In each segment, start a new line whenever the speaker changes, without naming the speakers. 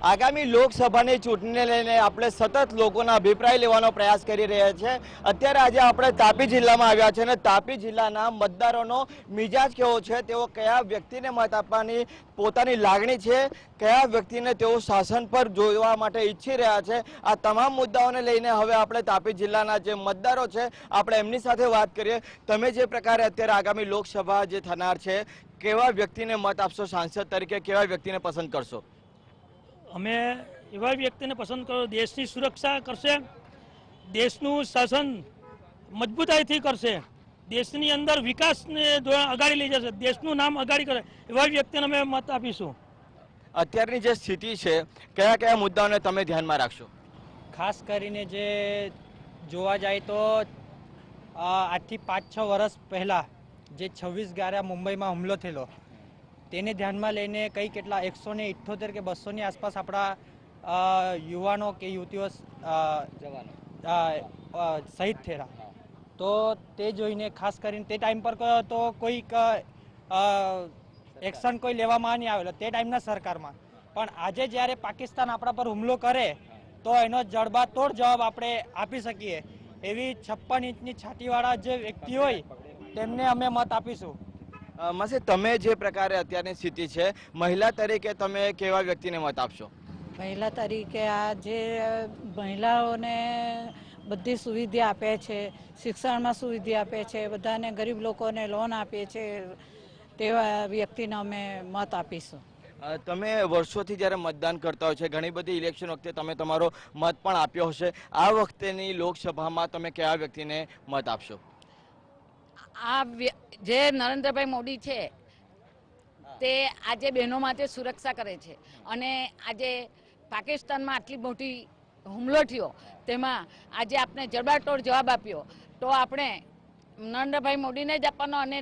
આગામી લોકસભાની ચૂંટણીને લઈને આપણે સતત લોકોના અભિપ્રાય લેવાનો પ્રયાસ કરી રહ્યા છીએ। અત્યારે આજે આપણે તાપી જિલ્લામાં આવ્યા છે અને તાપી જિલ્લાના મતદારોનો મિજાજ કેવો છે, તેઓ કયા વ્યક્તિને મત આપવાની પોતાની લાગણી છે, કયા વ્યક્તિને તેઓ શાસન પર જોવા માટે ઈચ્છી રહ્યા છે, આ તમામ મુદ્દાઓને લઈને હવે આપણે તાપી જિલ્લાના જે મતદારો છે આપણે એમની સાથે વાત કરીએ। તમે જે પ્રકારે અત્યારે આગામી લોકસભા જે થનાર છે, કેવા વ્યક્તિને મત આપશો? સાંસદ તરીકે કેવા વ્યક્તિને પસંદ કરશો?
અમે એવા વ્યક્તિને પસંદ કરો દેશની સુરક્ષા કરશે, દેશનું શાસન મજબૂતાઈથી કરશે, દેશની અંદર વિકાસને અગાડી લઈ જશે, દેશનું નામ અગાડી કરે એવા વ્યક્તિને અમે મત આપીશું।
અત્યારની જે સ્થિતિ છે, કયા કયા મુદ્દાઓને તમે ધ્યાનમાં રાખશો?
ખાસ કરીને જે જોવા જાય તો આજથી 5-6 વર્ષ પહેલાં જે 26/11 મુંબઈમાં હુમલો થયેલો તેને ધ્યાનમાં લઈને કઈ કેટલા 178 કે 200ની આસપાસ આપણા યુવાનો કે યુવતીઓ શહીદ થયેલા। તો તે જોઈને ખાસ કરીને તે ટાઈમ પર તો કોઈક એક્શન કોઈ લેવામાં નહીં આવેલો તે ટાઈમના સરકારમાં, પણ આજે જ્યારે પાકિસ્તાન આપણા પર હુમલો કરે તો એનો જડબાતોડ જવાબ આપણે આપી શકીએ એવી 56 ઇંચની છાતીવાળા જે વ્યક્તિ હોય તેમને અમે મત આપીશું।
મસે તમે જે પ્રકારે અત્યારની સ્થિતિ છે, મહિલા તરીકે તમે કેવા વ્યક્તિને મત આપશો?
મહિલા તરીકે આ જે મહિલાઓને બધી સુવિધા આપે છે, શિક્ષણમાં સુવિધા આપે છે, બધાને ગરીબ લોકોને લોન આપે છે, તેવા વ્યક્તિને અમે મત આપીશું।
તમે વર્ષોથી જ્યારે મતદાન કરતા હોય છે, ઘણી બધી ઇલેક્શન વખતે તમે તમારો મત પણ આપ્યો હશે, આ વખતેની લોકસભામાં તમે કયા વ્યક્તિને મત આપશો?
આ જે નરેન્દ્રભાઈ મોદી છે તે આજે બહેનો માટે સુરક્ષા કરે છે અને આજે પાકિસ્તાનમાં આટલી મોટી હુમલો થયો તેમાં આજે આપણે જડબાતોડ જવાબ આપ્યો તો આપણે નરેન્દ્રભાઈ મોદીને જ આપવાનો અને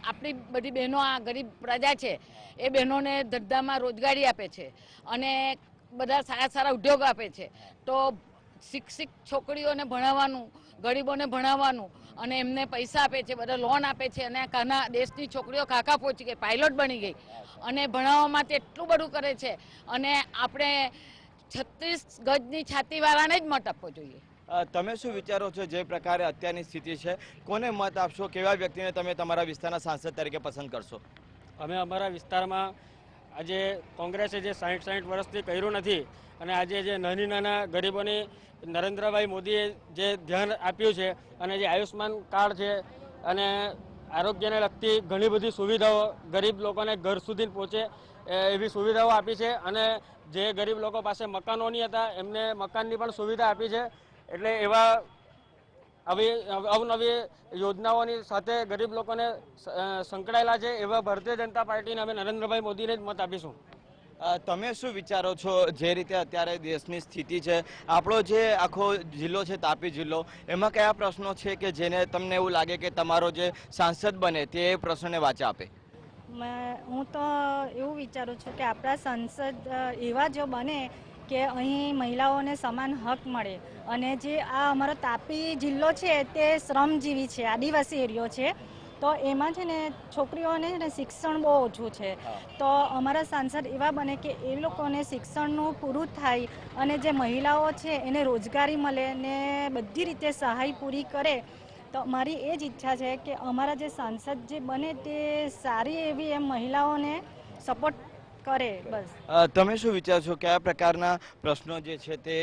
આપણી બધી બહેનો આ ગરીબ પ્રજા છે એ બહેનોને ધંધામાં રોજગારી આપે છે અને બધા સારા સારા ઉદ્યોગો આપે છે। તો શિક્ષિત છોકરીઓને ભણાવવાનું, ગરીબોને ભણાવવાનું અને એમને પૈસા આપે છે, બધા લોન આપે છે અને કાના દેશની છોકરીઓ કાકા પહોંચી ગઈ, પાયલોટ બની ગઈ અને ભણાવવા માટે એટલું બધું કરે છે અને આપણે 36 ગજની છાતીવાળાને જ મત આપવો જોઈએ।
તમે શું વિચારો છો જે પ્રકારે અત્યારની સ્થિતિ છે, કોને મત આપશો? કેવા વ્યક્તિને તમે તમારા વિસ્તારના સાંસદ તરીકે પસંદ કરશો?
અમે અમારા વિસ્તારમાં આજે કોંગ્રેસે જે 60 વર્ષથી કર્યું નથી અને આજે જે નાના ગરીબોની નરેન્દ્રભાઈ મોદીએ જે ધ્યાન આપ્યું છે અને જે આયુષ્માન કાર્ડ છે અને આરોગ્યને લગતી ઘણી બધી સુવિધાઓ ગરીબ લોકોને ઘર સુધી પહોંચે એવી સુવિધાઓ આપી છે અને જે ગરીબ લોકો પાસે મકાનો નહીં હતા એમને મકાનની પણ સુવિધા આપી છે। એટલે એવા અવનવી યોજનાઓની સાથે ગરીબ લોકોને સંકળાયેલા છે એવા ભારતીય જનતા પાર્ટીને અમે નરેન્દ્રભાઈ મોદીને જ મત આપીશું।
તમે શું વિચારો છો જે રીતે અત્યારે દેશની સ્થિતિ છે, આપણો જે આખો જિલ્લો છે તાપી જિલ્લો, એમાં કયા પ્રશ્નો છે કે જેને તમને એવું લાગે કે તમારો જે સાંસદ બને તે પ્રશ્નને વાચા આપે?
હું તો એવું વિચારું છું કે આપણા સંસદ એવા જો બને કે અહીં મહિલાઓને સમાન હક મળે અને જે આ અમારો તાપી જિલ્લો છે તે શ્રમજીવી છે, આદિવાસી એરિયો છે, તો એમાં છે ને છોકરીઓને છે ને શિક્ષણ બહુ ઓછું છે, તો અમારા સાંસદ એવા બને કે એ લોકોને શિક્ષણનું પૂરું થાય અને જે મહિલાઓ છે એને રોજગારી મળે ને બધી રીતે સહાય પૂરી કરે। તો મારી એ જ ઈચ્છા છે કે અમારા જે સાંસદ જે બને તે સારી એવી એમ મહિલાઓને સપોર્ટ કરે। બસ
તમે શું વિચારો છો, કયા પ્રકારના પ્રશ્નો જે છે તે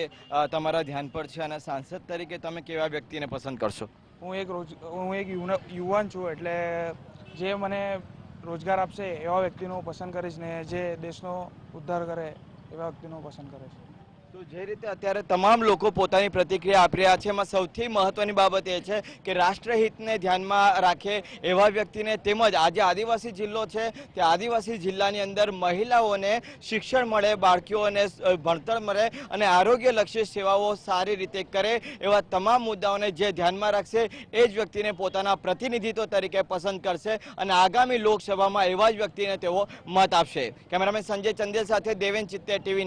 તમારા ધ્યાન પર છે અને સાંસદ તરીકે તમે કેવા વ્યક્તિને પસંદ કરશો?
હું એક યુવાન છું, એટલે જે મને રોજગાર આપશે એવા વ્યક્તિનો પસંદ કરીશ ને જે દેશનો ઉદ્ધાર કરે એવા વ્યક્તિનો પસંદ કરીશ।
તો જે રીતે અત્યારે તમામ લોકો પોતાની પ્રતિક્રિયા આપી રહ્યા છે, એમાં સૌથી મહત્વની બાબત એ છે કે રાષ્ટ્રહિતને ધ્યાનમાં રાખે એવા વ્યક્તિને, તેમજ આજે આદિવાસી જિલ્લો છે તે આદિવાસી જિલ્લાની અંદર મહિલાઓને શિક્ષણ મળે, બાળકીઓને ભણતર મળે અને આરોગ્યલક્ષી સેવાઓ સારી રીતે કરે એવા તમામ મુદ્દાઓને જે ધ્યાનમાં રાખશે એ જ વ્યક્તિને પોતાના પ્રતિનિધિત્વ તરીકે પસંદ કરશે અને આગામી લોકસભામાં એવા જ વ્યક્તિને તેઓ મત આપશે। કેમેરામેન સંજય ચંદેલ સાથે દેવેન ચિત્તે, TV।